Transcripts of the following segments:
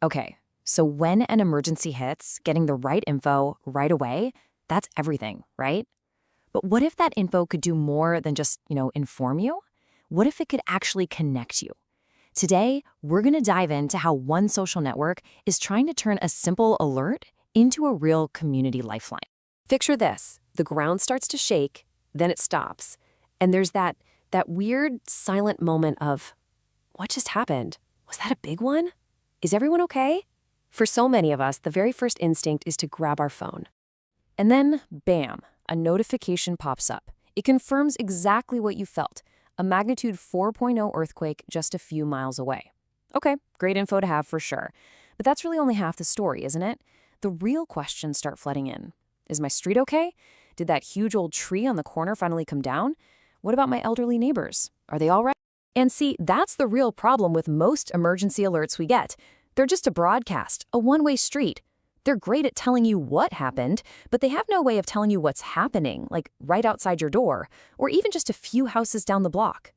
Okay, so when an emergency hits, getting the right info right away, that's everything, right? But what if that info could do more than just, inform you? What if it could actually connect you? Today, we're going to dive into how one social network is trying to turn a simple alert into a real community lifeline. Picture this. The ground starts to shake, then it stops. And there's that weird silent moment of, what just happened? Was that a big one? Is everyone okay? For so many of us, the very first instinct is to grab our phone. And then, bam, a notification pops up. It confirms exactly what you felt, a magnitude 4.0 earthquake just a few miles away. Okay, great info to have for sure. But that's really only half the story, isn't it? The real questions start flooding in. Is my street okay? Did that huge old tree on the corner finally come down? What about my elderly neighbors? Are they all right? And see, that's the real problem with most emergency alerts we get. They're just a broadcast, a one-way street. They're great at telling you what happened, but they have no way of telling you what's happening, like right outside your door, or even just a few houses down the block.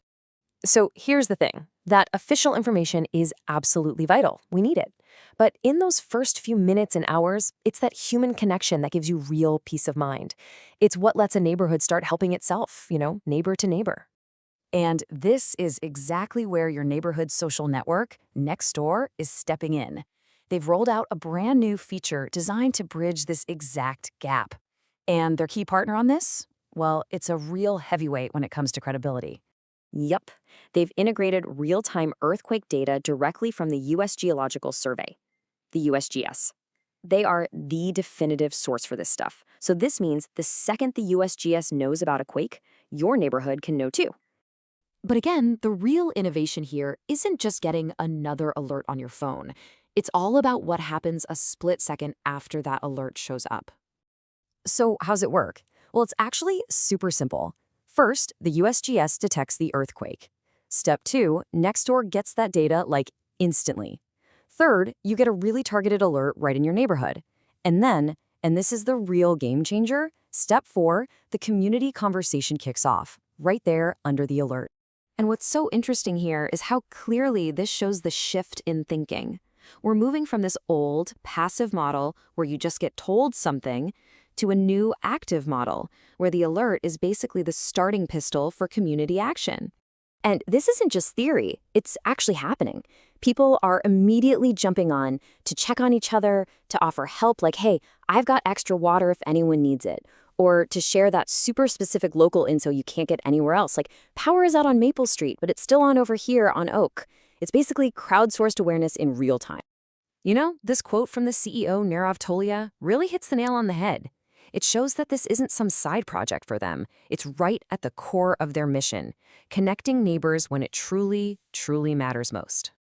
So here's the thing. That official information is absolutely vital. We need it. But in those first few minutes and hours, it's that human connection that gives you real peace of mind. It's what lets a neighborhood start helping itself, neighbor to neighbor. And this is exactly where your neighborhood social network, Nextdoor, is stepping in. They've rolled out a brand new feature designed to bridge this exact gap. And their key partner on this? Well, it's a real heavyweight when it comes to credibility. Yup, they've integrated real-time earthquake data directly from the US Geological Survey, the USGS. They are the definitive source for this stuff. So this means the second the USGS knows about a quake, your neighborhood can know too. But again, the real innovation here isn't just getting another alert on your phone. It's all about what happens a split second after that alert shows up. So how's it work? Well, it's actually super simple. First, the USGS detects the earthquake. Step 2, Nextdoor gets that data instantly. Third, you get a really targeted alert right in your neighborhood. And then, and this is the real game changer, Step 4, the community conversation kicks off, right there under the alert. And what's so interesting here is how clearly this shows the shift in thinking. We're moving from this old, passive model where you just get told something to a new active model where the alert is basically the starting pistol for community action. And this isn't just theory, it's actually happening. People are immediately jumping on to check on each other, to offer help like, hey, I've got extra water if anyone needs it, or to share that super specific local info you can't get anywhere else, like power is out on Maple Street, but it's still on over here on Oak. It's basically crowdsourced awareness in real time. This quote from the CEO, Nirav Tolia, really hits the nail on the head. It shows that this isn't some side project for them. It's right at the core of their mission, connecting neighbors when it truly, truly matters most.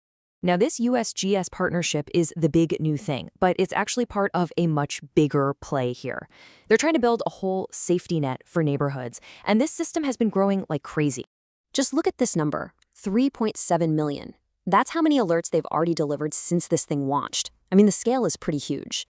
Now, this USGS partnership is the big new thing, but it's actually part of a much bigger play here. They're trying to build a whole safety net for neighborhoods, and this system has been growing like crazy. Just look at this number, 3.7 million. That's how many alerts they've already delivered since this thing launched. I mean, the scale is pretty huge.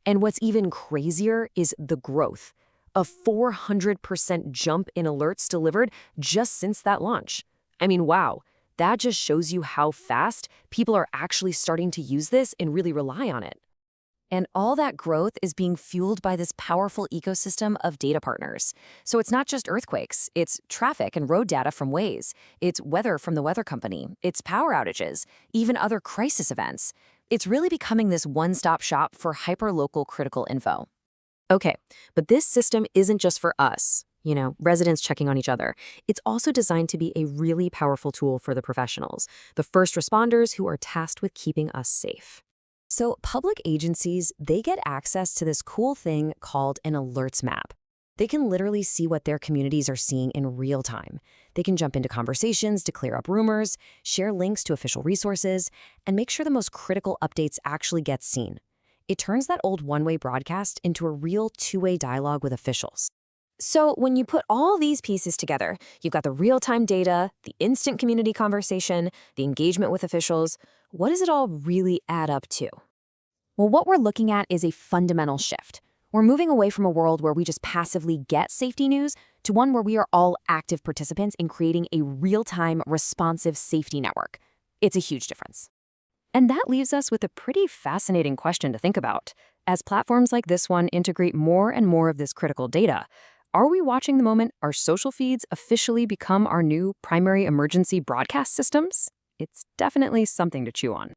And what's even crazier is the growth. A 400% jump in alerts delivered just since that launch. I mean, wow, that just shows you how fast people are actually starting to use this and really rely on it. And all that growth is being fueled by this powerful ecosystem of data partners. So it's not just earthquakes, it's traffic and road data from Waze, it's weather from the weather company, it's power outages, even other crisis events. It's really becoming this one-stop shop for hyper-local critical info. Okay, but this system isn't just for us, residents checking on each other. It's also designed to be a really powerful tool for the professionals, the first responders who are tasked with keeping us safe. So public agencies, they get access to this cool thing called an alerts map. They can literally see what their communities are seeing in real time. They can jump into conversations to clear up rumors, share links to official resources, and make sure the most critical updates actually get seen. It turns that old one-way broadcast into a real two-way dialogue with officials. So when you put all these pieces together, you've got the real-time data, the instant community conversation, the engagement with officials. What does it all really add up to? Well, what we're looking at is a fundamental shift. We're moving away from a world where we just passively get safety news to one where we are all active participants in creating a real-time, responsive safety network. It's a huge difference. And that leaves us with a pretty fascinating question to think about. As platforms like this one integrate more and more of this critical data, are we watching the moment our social feeds officially become our new primary emergency broadcast systems? It's definitely something to chew on.